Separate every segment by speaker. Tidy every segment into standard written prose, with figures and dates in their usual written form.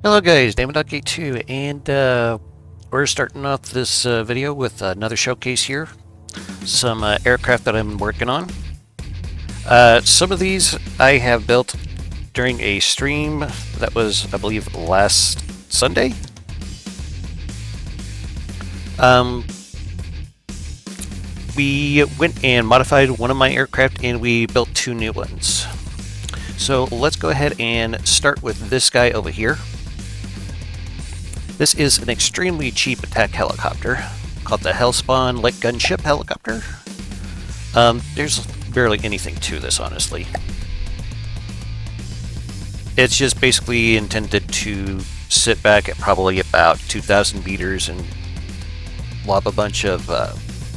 Speaker 1: Hello guys, Damon.K2, and we're starting off this video with another showcase here. Some aircraft that I'm working on. Some of these I have built during a stream that was, I believe, last Sunday. We went and modified one of my aircraft and we built two new ones. So let's go ahead and start with this guy over here. This is an extremely cheap attack helicopter called the Hellspawn Light Gunship helicopter. There's barely anything to this, honestly. It's just basically intended to sit back at probably about 2,000 meters and lob a bunch of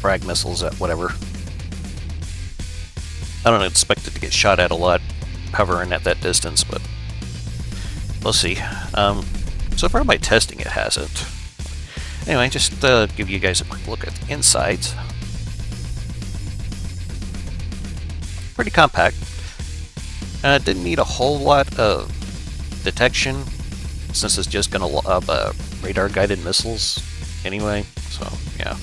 Speaker 1: frag missiles at whatever. I don't expect it to get shot at a lot hovering at that distance, but we'll see. So far, by testing, it hasn't. Anyway, just give you guys a quick look at the insides. Pretty compact. Didn't need a whole lot of detection, since it's just going to lob radar-guided missiles anyway. So, yeah.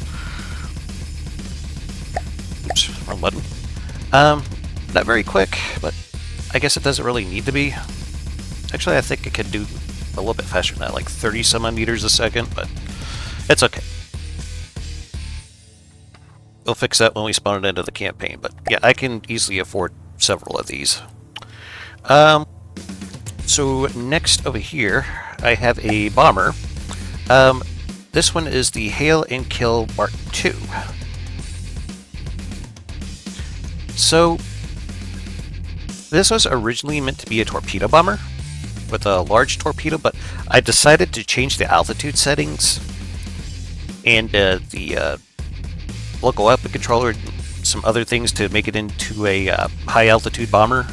Speaker 1: Oops, wrong button. Not very quick, but I guess it doesn't really need to be. Actually, I think it could do a little bit faster than that, like 30 some odd meters a second, but it's okay. We'll fix that when we spawn it into the campaign, but yeah, I can easily afford several of these. So next over here, I have a bomber. This one is the Hail and Kill Mark II. So this was originally meant to be a torpedo bomber with a large torpedo, but I decided to change the altitude settings and the local weapon controller and some other things to make it into a high altitude bomber.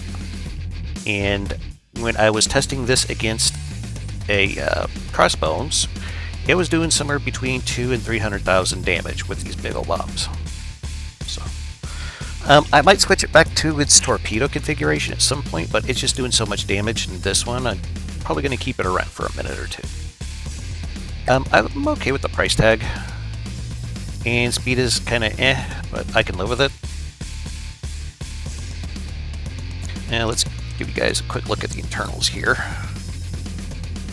Speaker 1: And when I was testing this against a crossbones, it was doing somewhere between 200,000 and 300,000 damage with these big old bombs. So I might switch it back to its torpedo configuration at some point, but it's just doing so much damage in this one, I'm probably going to keep it around for a minute or two. I'm okay with the price tag, and speed is kind of but I can live with it. Now let's give you guys a quick look at the internals here.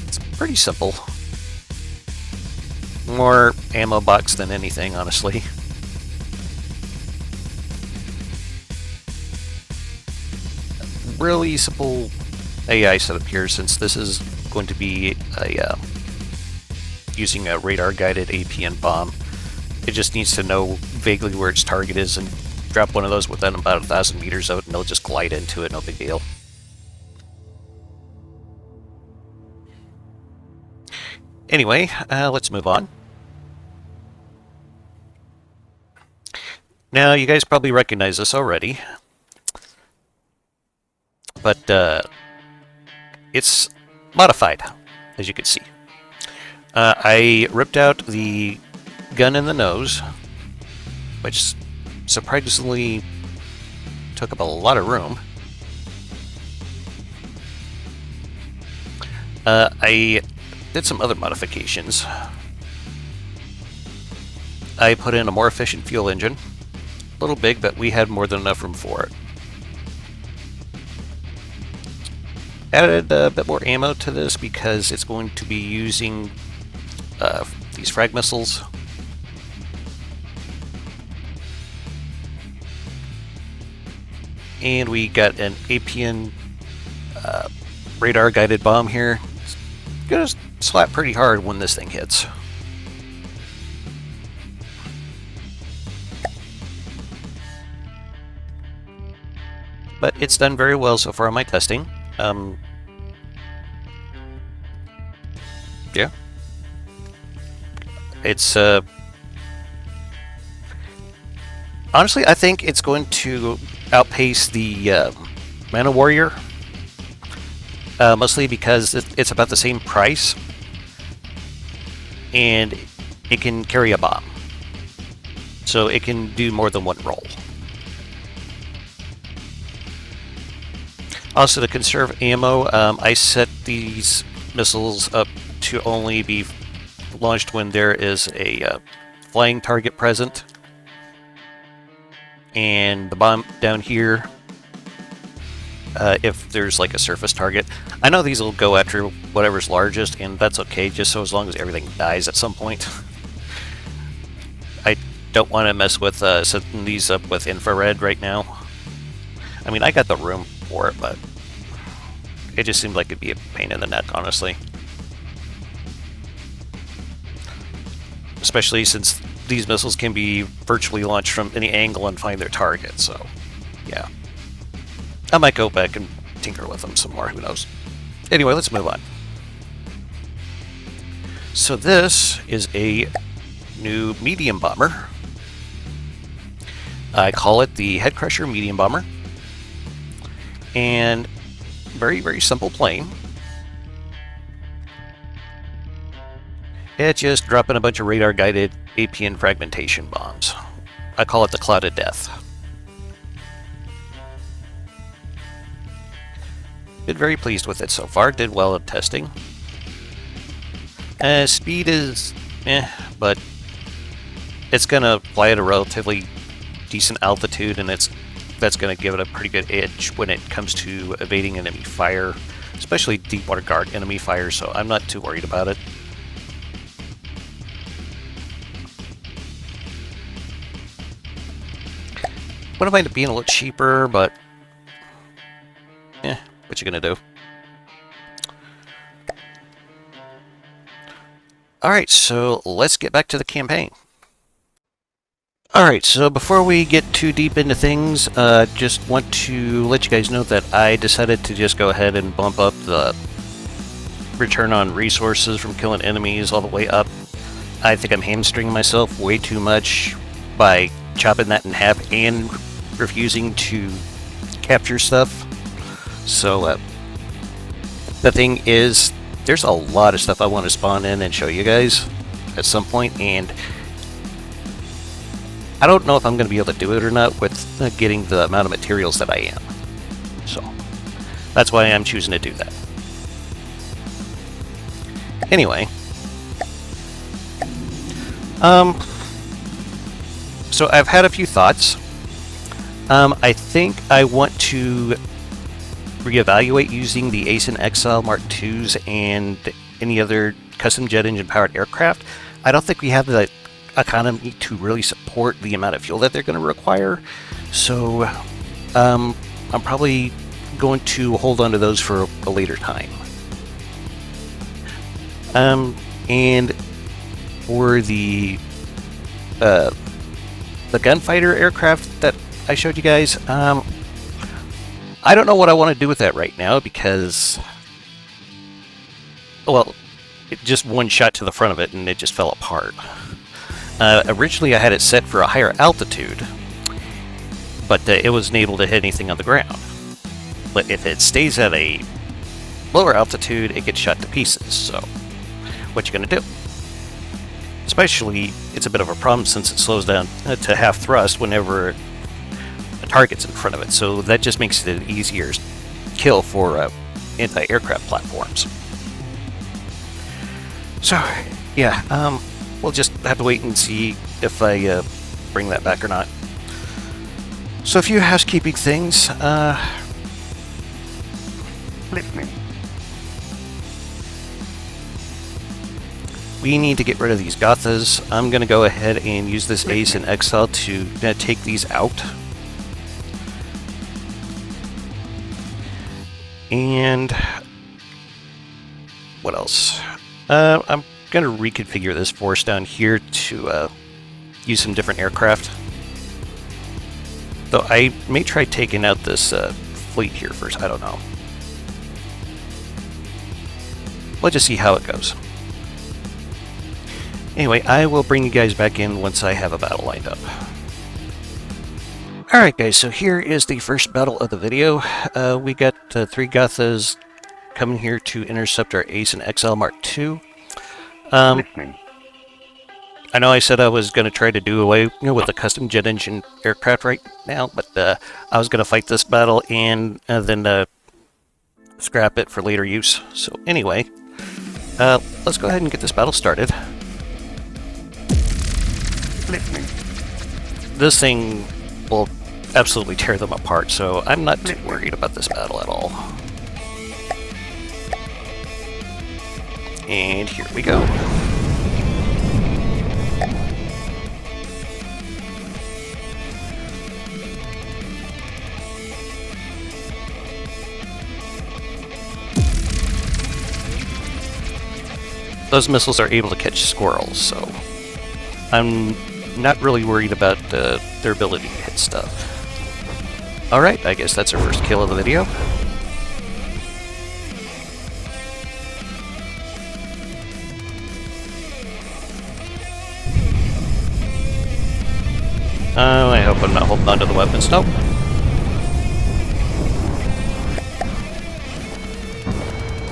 Speaker 1: It's pretty simple. More ammo box than anything, honestly. Really simple AI setup here, since this is going to be a using a radar-guided APN bomb. It just needs to know vaguely where its target is and drop one of those within about 1,000 meters of it, and it'll just glide into it, no big deal. Anyway, let's move on. Now, you guys probably recognize this already, but it's modified, as you can see. I ripped out the gun in the nose, which surprisingly took up a lot of room. I did some other modifications. I put in a more efficient fuel engine. A little big, but we had more than enough room for it. Added a bit more ammo to this because it's going to be using these frag missiles. And we got an APN radar-guided bomb here. It's gonna slap pretty hard when this thing hits. But it's done very well so far in my testing. Yeah. It's, honestly, I think it's going to outpace the Mana Warrior. Mostly because it's about the same price. And it can carry a bomb. So it can do more than one roll. Also, to conserve ammo, I set these missiles up to only be launched when there is a flying target present. And the bomb down here, if there's like a surface target. I know these will go after whatever's largest, and that's okay, just so as long as everything dies at some point. I don't want to mess with setting these up with infrared right now. I mean, I got the room for it, but it just seemed like it'd be a pain in the neck, honestly. Especially since these missiles can be virtually launched from any angle and find their target, so yeah. I might go back and tinker with them some more, who knows. Anyway, let's move on. So this is a new medium bomber. I call it the Head Crusher Medium Bomber. And very, very simple plane. It's just dropping a bunch of radar-guided APN fragmentation bombs. I call it the Cloud of Death. Been very pleased with it so far. Did well in testing. Speed is but it's gonna fly at a relatively decent altitude, and that's gonna give it a pretty good edge when it comes to evading enemy fire, especially deep water guard enemy fire. So I'm not too worried about it. Wouldn't mind it being a little cheaper, but what you gonna do? Alright, so let's get back to the campaign. Alright, so before we get too deep into things, just want to let you guys know that I decided to just go ahead and bump up the return on resources from killing enemies all the way up. I think I'm hamstringing myself way too much by chopping that in half and refusing to capture stuff. So the thing is, there's a lot of stuff I want to spawn in and show you guys at some point, and I don't know if I'm going to be able to do it or not with getting the amount of materials that I am. So that's why I'm choosing to do that. Anyway, so I've had a few thoughts. I think I want to reevaluate using the Ace and XL Mark IIs and any other custom jet engine powered aircraft. I don't think we have the economy to really support the amount of fuel that they're going to require. So I'm probably going to hold on to those for a later time. And for the gunfighter aircraft that I showed you guys, I don't know what I want to do with that right now because, well, it just one shot to the front of it and it just fell apart. Originally I had it set for a higher altitude, but it wasn't able to hit anything on the ground. But if it stays at a lower altitude, it gets shot to pieces, so what you gonna do? Especially, it's a bit of a problem since it slows down to half thrust whenever a target's in front of it, so that just makes it an easier kill for anti-aircraft platforms. So, yeah, we'll just have to wait and see if I bring that back or not. So a few housekeeping things. We need to get rid of these Gothas. I'm going to go ahead and use this Ace and XL to take these out. And what else? I'm going to reconfigure this force down here to use some different aircraft. Though I may try taking out this fleet here first. I don't know. We'll just see how it goes. Anyway, I will bring you guys back in once I have a battle lined up. Alright guys, so here is the first battle of the video. We got 3 Gothas coming here to intercept our Ace and XL Mark II. I know I said I was going to try to do away with the custom jet engine aircraft right now, but I was going to fight this battle and then scrap it for later use. So anyway, Let's go ahead and get this battle started.
Speaker 2: Listening.
Speaker 1: This thing will absolutely tear them apart, so I'm not too worried about this battle at all. And here we go. Those missiles are able to catch squirrels, so I'm not really worried about their ability to hit stuff. Alright, I guess that's our first kill of the video. Oh, I hope I'm not holding onto the weapons. Nope.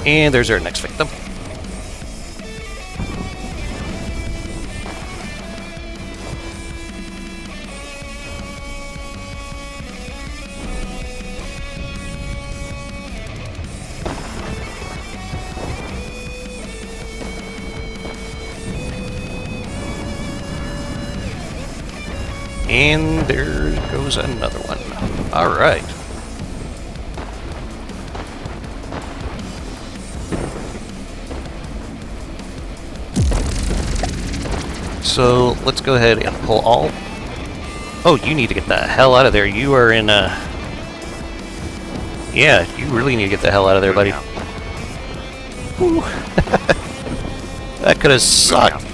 Speaker 1: And there's our next victim. And there goes another one. Alright. So, let's go ahead and pull all... Oh, you need to get the hell out of there. You are in a... Yeah, you really need to get the hell out of there, buddy. Whew. That could have sucked.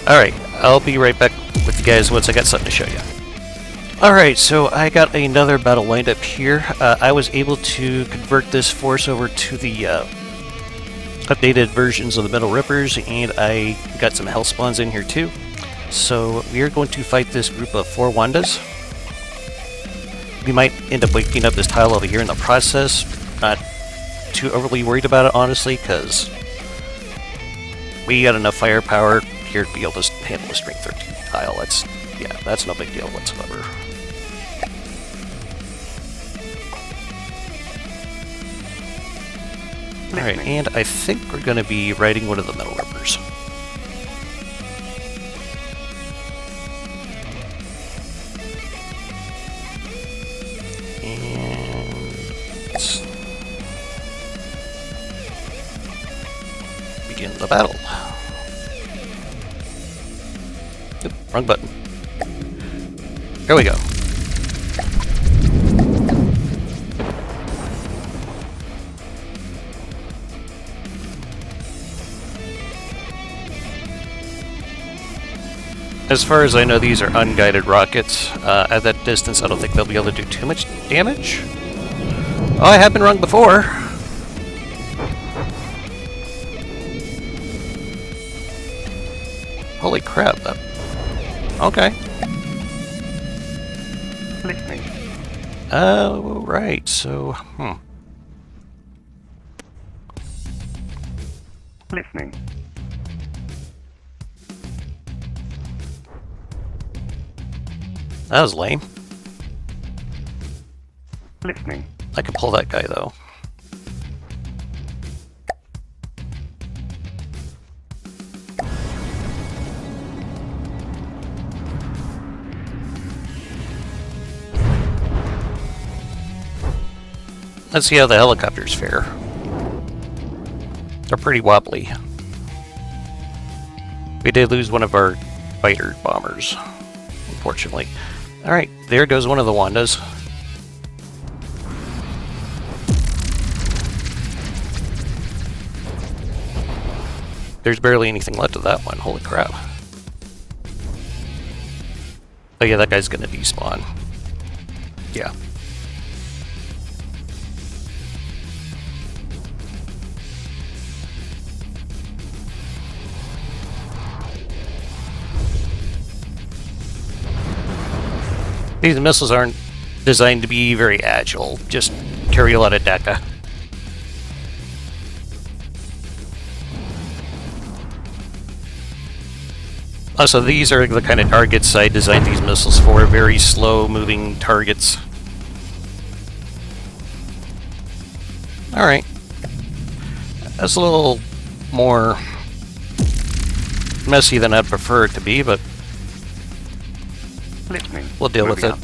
Speaker 1: Alright, I'll be right back with you guys once I got something to show you. Alright, so I got another battle lined up here. I was able to convert this force over to the updated versions of the Metal Rippers, and I got some hell spawns in here too. So we are going to fight this group of 4 Wandas. We might end up waking up this tile over here in the process. Not too overly worried about it, honestly, because we got enough firepower here to be able to handle the Strength 13 tile. That's no big deal whatsoever. Alright, and I think we're going to be riding one of the Metal Rippers. And let's begin the battle. Oop, wrong button. Here we go. As far as I know, these are unguided rockets. At that distance, I don't think they'll be able to do too much damage. Oh, I have been wrong before. Holy crap. Okay.
Speaker 2: Listening.
Speaker 1: Oh, right. So,
Speaker 2: Listening.
Speaker 1: That was lame.
Speaker 2: Listening.
Speaker 1: I can pull that guy, though. Let's see how the helicopters fare. They're pretty wobbly. We did lose one of our fighter bombers, unfortunately. Alright, there goes one of the Wandas. There's barely anything left of that one, holy crap. Oh yeah, that guy's gonna despawn. Yeah. These missiles aren't designed to be very agile, just carry a lot of deca. Also, these are the kind of targets I designed these missiles for, very slow-moving targets. Alright. That's a little more messy than I'd prefer it to be, but
Speaker 2: Listening.
Speaker 1: we'll deal with it.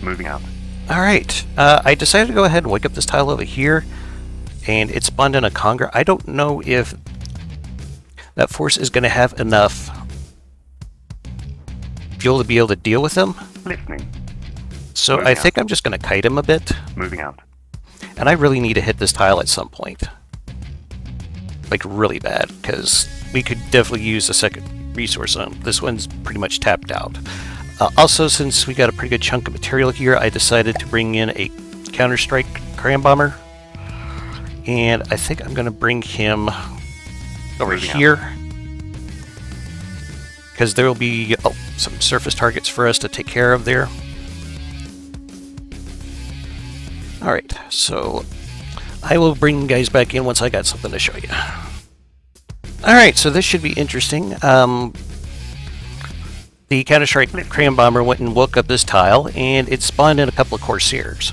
Speaker 2: Moving out. Moving out.
Speaker 1: Alright, I decided to go ahead and wake up this tile over here, and it spawned in a conger. I don't know if that force is going to have enough fuel to be able to deal with him.
Speaker 2: Listening.
Speaker 1: So
Speaker 2: Moving
Speaker 1: I
Speaker 2: out.
Speaker 1: think I'm just going to kite him a bit,
Speaker 2: Moving out.
Speaker 1: and I really need to hit this tile at some point. Like, really bad, because we could definitely use a second resource on. This one's pretty much tapped out. Also, since we got a pretty good chunk of material here, I decided to bring in a Counter-Strike cram bomber. And I think I'm going to bring him over
Speaker 2: Moving out.
Speaker 1: here, because there will be some surface targets for us to take care of there. Alright, so I will bring you guys back in once I got something to show you. Alright, so this should be interesting. The Counter-Strike cram bomber went and woke up this tile, and it spawned in a couple of Corsairs.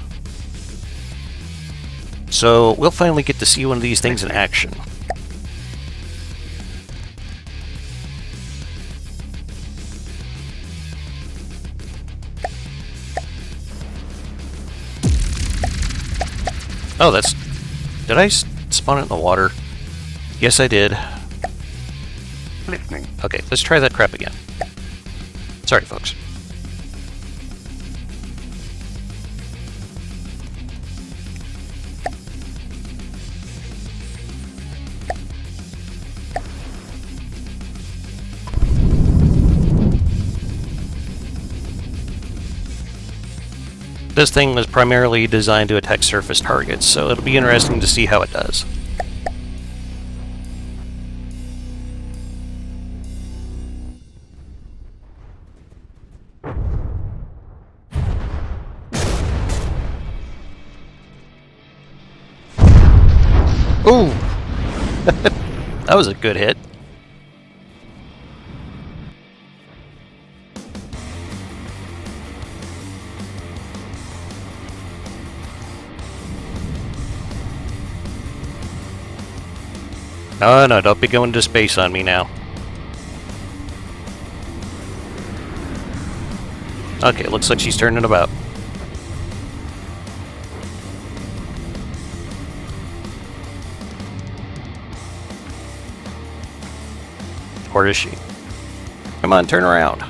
Speaker 1: So we'll finally get to see one of these things in action. Oh, that's... Did I spawn it in the water? Yes, I did.
Speaker 2: Listening.
Speaker 1: Okay, let's try that crap again. Sorry, folks. This thing was primarily designed to attack surface targets, so it'll be interesting to see how it does. Ooh! That was a good hit. Oh no, don't be going to space on me now. Okay, looks like she's turning about. Or is she? Come on, turn around.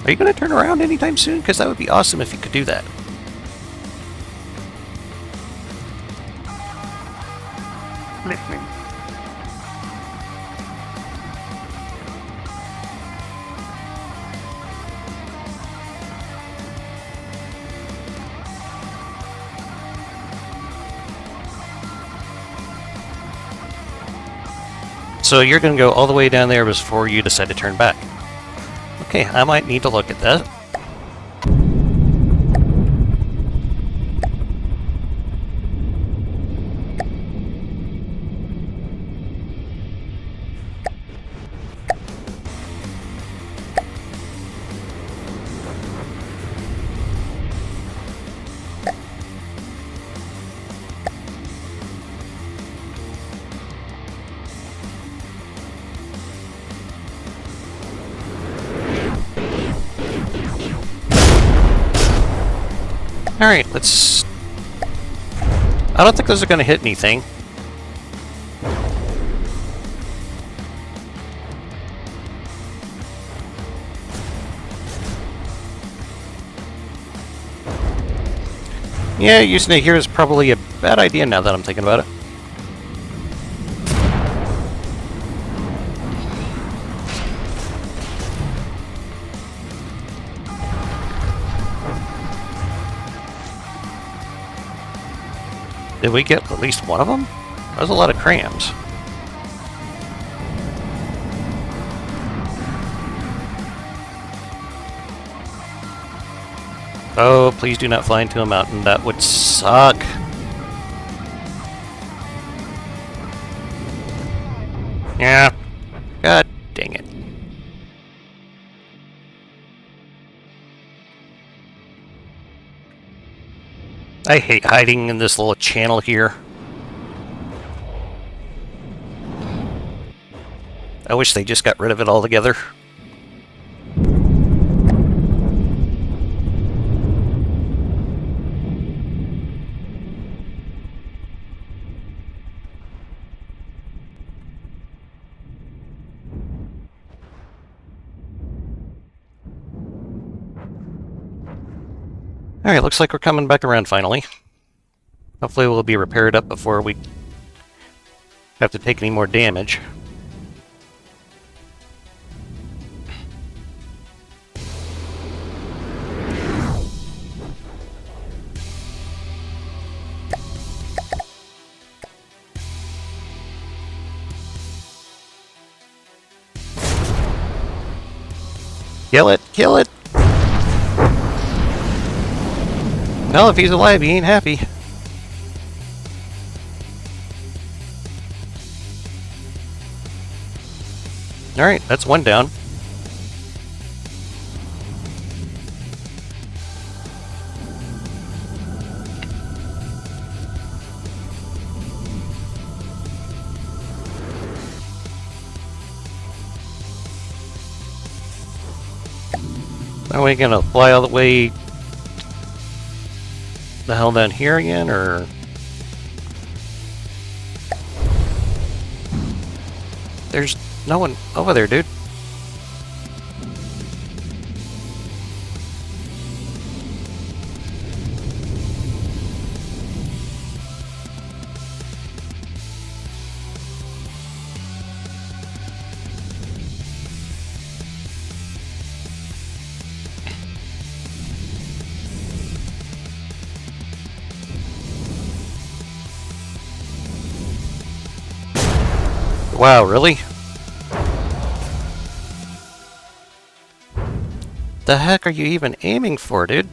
Speaker 1: Are you going to turn around anytime soon? Because that would be awesome if you could do that.
Speaker 2: Listening.
Speaker 1: So you're going to go all the way down there before you decide to turn back. Okay, I might need to look at that. Alright, let's... I don't think those are going to hit anything. Yeah, using it here is probably a bad idea now that I'm thinking about it. Did we get at least one of them? That was a lot of crams. Oh, please do not fly into a mountain. That would suck. Yeah. God dang it. I hate hiding in this little channel here. I wish they just got rid of it altogether. Alright, looks like we're coming back around finally. Hopefully we'll be repaired up before we have to take any more damage. Kill it! Kill it! No, if he's alive, he ain't happy. Alright, that's one down. Are we gonna fly all the way the hell down here again, or... There's no one over there, dude. Wow, really? The heck are you even aiming for, dude?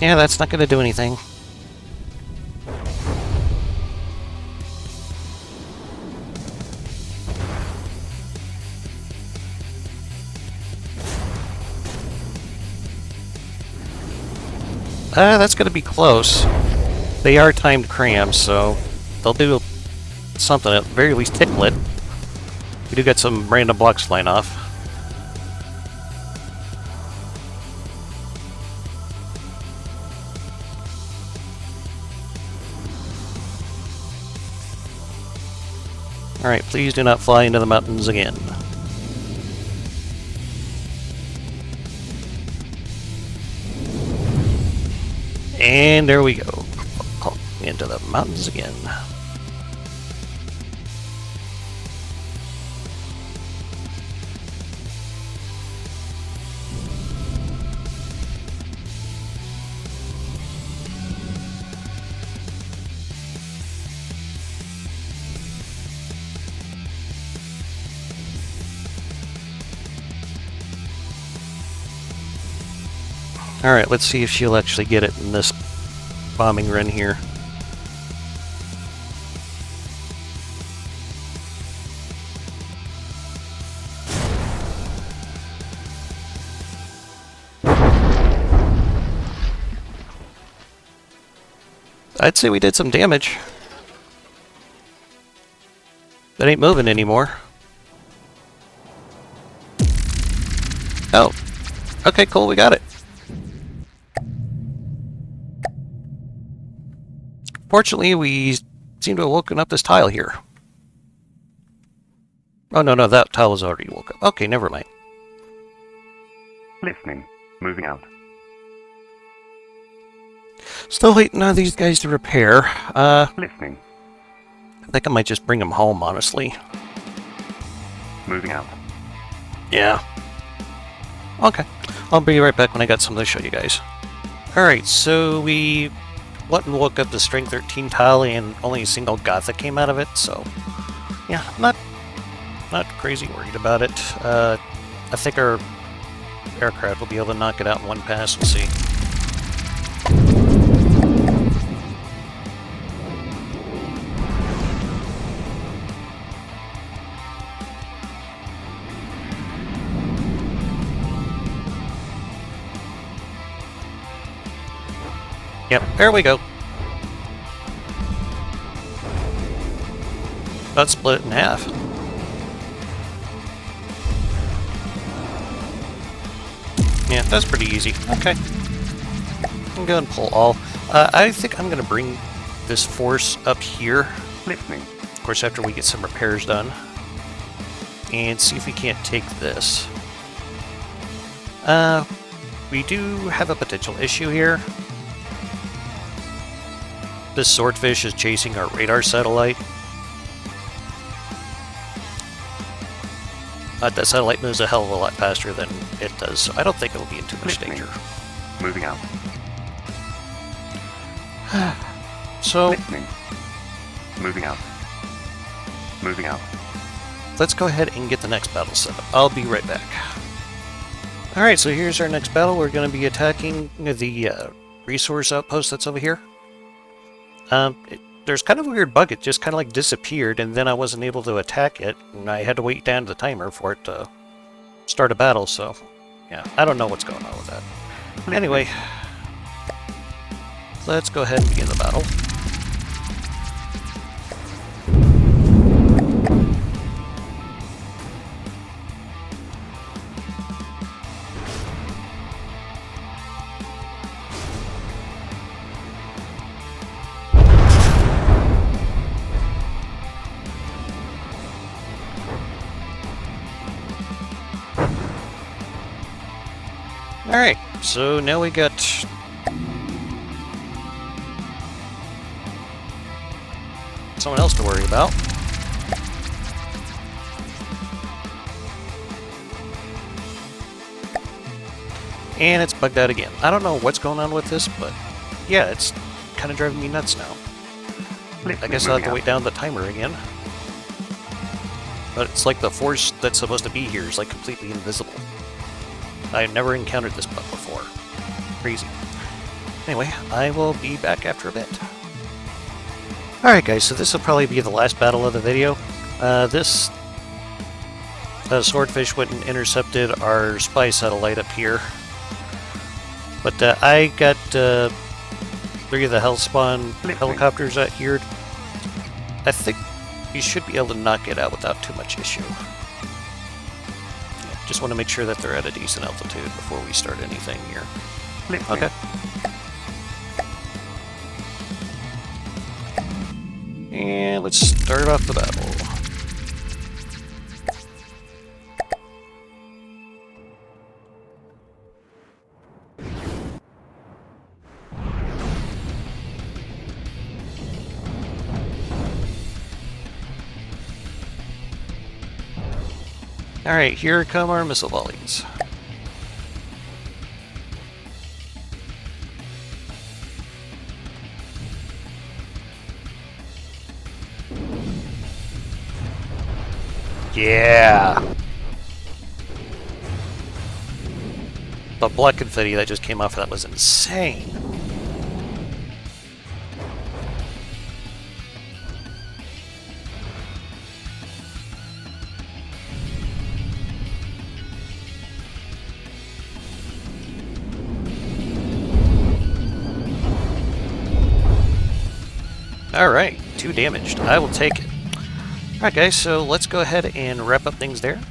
Speaker 1: Yeah, that's not gonna do anything. That's gonna be close. They are timed crams, so they'll do something, at the very least tickle it. We do get some random blocks flying off. Alright, please do not fly into the mountains again. And there we go. Oh, into the mountains again. Alright, let's see if she'll actually get it in this bombing run here. I'd say we did some damage. That ain't moving anymore. Oh. Okay, cool, we got it. Fortunately, we seem to have woken up this tile here. Oh, no, that tile was already woke up. Okay, never mind.
Speaker 2: Listening. Moving out.
Speaker 1: Still waiting on these guys to repair.
Speaker 2: Listening.
Speaker 1: I think I might just bring them home, honestly.
Speaker 2: Moving out.
Speaker 1: Yeah. Okay. I'll be right back when I got something to show you guys. Alright, so we went and woke up the Strength 13 tile and only a single Gothic came out of it, so... Yeah, not crazy worried about it. I think our aircraft will be able to knock it out in one pass. We'll see. Yep, there we go. Got split in half. Yeah, that's pretty easy. Okay. I'm going to pull all. I think I'm going to bring this force up here.
Speaker 2: Listening.
Speaker 1: Of course, after we get some repairs done. And see if we can't take this. We do have a potential issue here. This swordfish is chasing our radar satellite. That satellite moves a hell of a lot faster than it does, so I don't think it'll be in too much danger.
Speaker 2: Moving out.
Speaker 1: So,
Speaker 2: Listening. Moving out. Moving out.
Speaker 1: let's go ahead and get the next battle set up. I'll be right back. Alright, so here's our next battle. We're going to be attacking the resource outpost that's over here. There's kind of a weird bug. It just kind of like disappeared, and then I wasn't able to attack it, and I had to wait down the timer for it to start a battle, so yeah, I don't know what's going on with that. Anyway, let's go ahead and begin the battle. Alright, so now we got someone else to worry about. And it's bugged out again. I don't know what's going on with this, but yeah, it's kind of driving me nuts now. I guess I'll have to wait down the timer again. But it's like the force that's supposed to be here is like completely invisible. I've never encountered this bug before. Crazy. Anyway, I will be back after a bit. Alright guys, so this will probably be the last battle of the video. This swordfish went and intercepted our spy satellite up here. But I got 3 of the Hellspawn helicopters out here. I think we should be able to knock it out without too much issue. Just want to make sure that they're at a decent altitude before we start anything here. Okay. And let's start off the battle. Alright, here come our missile volleys. Yeah! The black confetti that just came off of that was insane. Alright, 2 damaged. I will take it. Alright guys, so let's go ahead and wrap up things there.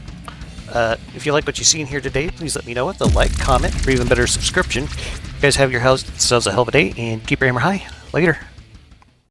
Speaker 1: If you like what you see in here today, please let me know with a like, comment, or even better, subscription. You guys have yourselves a hell of a day, and keep your hammer high. Later.